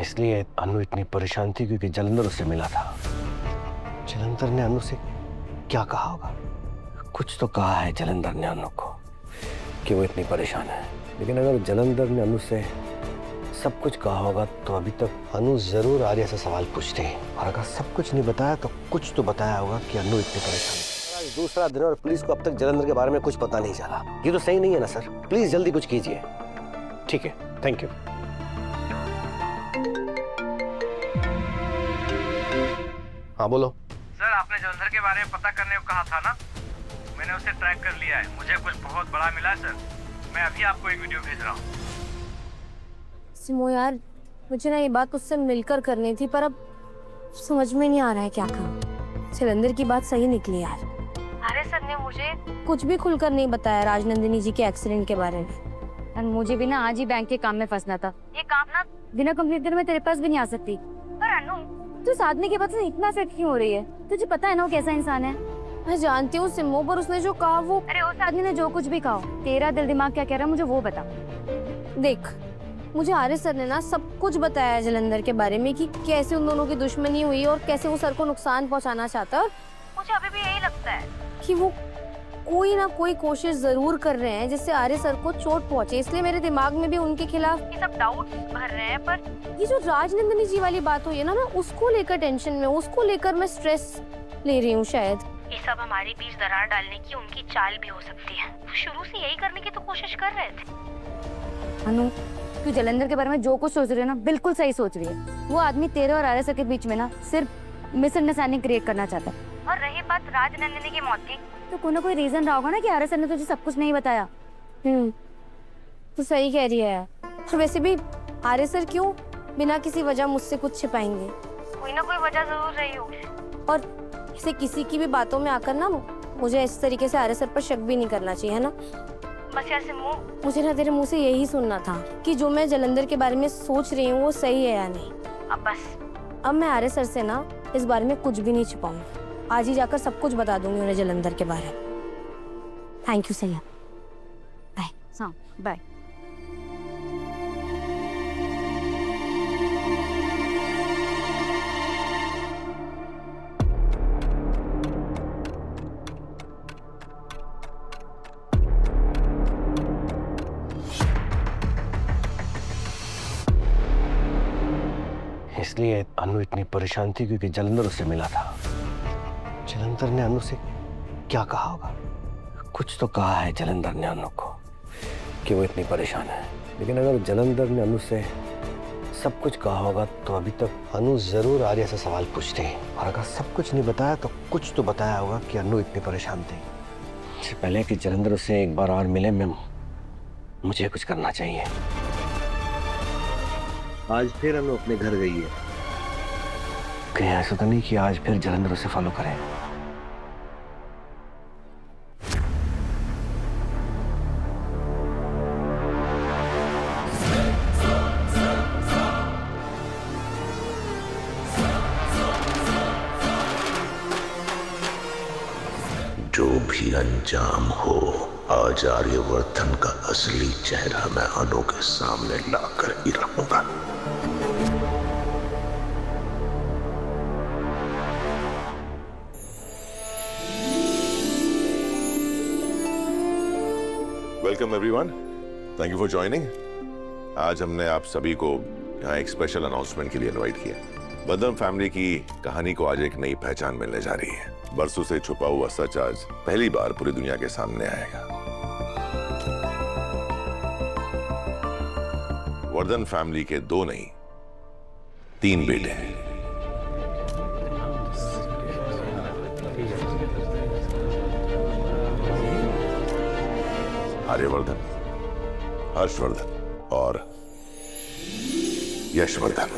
इसलिए अनु इतनी परेशान थी क्योंकि जलंधर उससे मिला था। जलंधर ने अनु से क्या कहा होगा? कुछ तो कहा है जलंधर ने अनु को कि वो इतनी परेशान है। लेकिन अगर जलंधर ने अनु से सब कुछ कहा होगा तो अभी तक अनु जरूर आर्या से सवाल पूछते हैं, और अगर सब कुछ नहीं बताया तो कुछ तो बताया होगा कि अनु इतनी परेशान है। आज दूसरा दिन और पुलिस को अब तक जलंधर के बारे में कुछ पता नहीं चला। ये तो सही नहीं है ना सर, प्लीज जल्दी कुछ कीजिए। ठीक है, थैंक यू। हाँ बोलो। सर, आपने जलंधर के बारे में पता करने को कहा था ना, मैंने उसे ट्रैक कर लिया है। मुझे कुछ बहुत बड़ा मिला है सर। मैं अभी आपको एक वीडियो भेज रहा हूँ। सिमो यार, मुझे ना ये बात उससे मिलकर करनी थी, पर अब समझ में नहीं आ रहा है क्या करूं। जलंधर की बात सही निकली यार। आर्य सर ने मुझे कुछ भी खुलकर नहीं बताया राजनंदिनी जी के एक्सीडेंट के बारे में। और मुझे भी ना आज ही बैंक के काम में फंसना था। ये काम ना बिना कंप्लीट करे मैं तेरे पास भी नहीं आ सकती। पर अनु, तू इस आदमी के बाद से इतना अफेक्ट क्यों हो रही है? तुझे पता है ना वो कैसा इंसान है? मैं जानती हूँ सिमो, पर उसने जो कहा वो... अरे उस आदमी ने जो कुछ भी कहा, तेरा दिल दिमाग क्या कह रहा है मुझे वो बता। देख, मुझे आर्य सर ने ना सब कुछ बताया जलंधर के बारे में कि कैसे उन दोनों की दुश्मनी हुई और कैसे वो सर को नुकसान पहुंचाना चाहता है। और मुझे अभी भी यही लगता है कि वो कोई ना कोई कोशिश जरूर कर रहे हैं जिससे आर्य सर को चोट पहुंचे। इसलिए मेरे दिमाग में भी उनके खिलाफ ये सब डाउट्स भर रहे हैं। पर ये जो राजनंदिनी जी वाली बात हुई है ना, मैं उसको लेकर टेंशन में, उसको लेकर मैं स्ट्रेस ले रही हूँ। शायद ये सब हमारे बीच दरार डालने की उनकी चाल भी हो सकती है। वो शुरू से यही करने की तो कोशिश कर रहे थे। अनु, तू जलंधर के बारे में जो कुछ सोच रही है ना, बिल्कुल सही सोच रही है। वो आदमी तेरे और आर्य सर के बीच में ना सिर्फ मिसअंडरस्टैंडिंग क्रिएट करना चाहता है। और रही बात राजनंदिनी की मौत की, तो कोई ना कोई रीजन रहा होगा ना कि आर्य सर ने तुझे सब कुछ नहीं बताया। तो सही कह रही है यार। और वैसे भी आर्य सर क्यों बिना किसी वजह मुझसे कुछ छिपाएंगे? कोई ना कोई वजह जरूर रही होगी। और इसे किसी की भी बातों में आकर ना मुझे इस तरीके से आर्य सर पर शक भी नहीं करना चाहिए, है ना? बस यार सिमो, मुझे ना तेरे मुंह से यही सुनना था कि जो मैं जलंधर के बारे में सोच रही हूँ वो सही है या नहीं। अब बस, अब मैं आर्य सर से ना इस बारे में कुछ भी नहीं छिपाऊंगी। आज ही जाकर सब कुछ बता दूंगी उन्हें जलंधर के बारे में। थैंक यू सैया, बाय। हाँ, बाय। इसलिए अनु इतनी परेशान थी क्योंकि जलंधर उससे मिला था। जलंधर ने अनु से क्या कहा होगा? कुछ तो कहा है जलंधर ने अनु को कि वो इतनी परेशान है। लेकिन अगर जलंधर ने अनु से सब कुछ कहा होगा तो अभी तक अनु जरूर आर्या से सवाल पूछते हैं, और अगर सब कुछ नहीं बताया तो कुछ तो बताया होगा कि अनु इतनी परेशान थी। इससे पहले कि जलंधर उससे एक बार और मिले, मुझे कुछ करना चाहिए। आज फिर अनु अपने घर गई है। कहीं ऐसा तो नहीं कि आज फिर जलंधर उसे फॉलो करे? जो भी अंजाम हो, आज आर्यवर्धन का असली चेहरा मैं अनु के सामने लाकर ही रहूंगा। Welcome everyone, thank you for joining. आज हमने आप सभी को यहाँ एक स्पेशल अनाउंसमेंट के लिए इनवाइट किया। वर्धन फैमिली की कहानी को आज एक नई पहचान मिलने जा रही है। बरसों से छुपा हुआ सच आज पहली बार पूरी दुनिया के सामने आएगा। वर्धन फैमिली के 2 नहीं 3 बेटे हैं। आर्यवर्धन, हर्षवर्धन और यशवर्धन।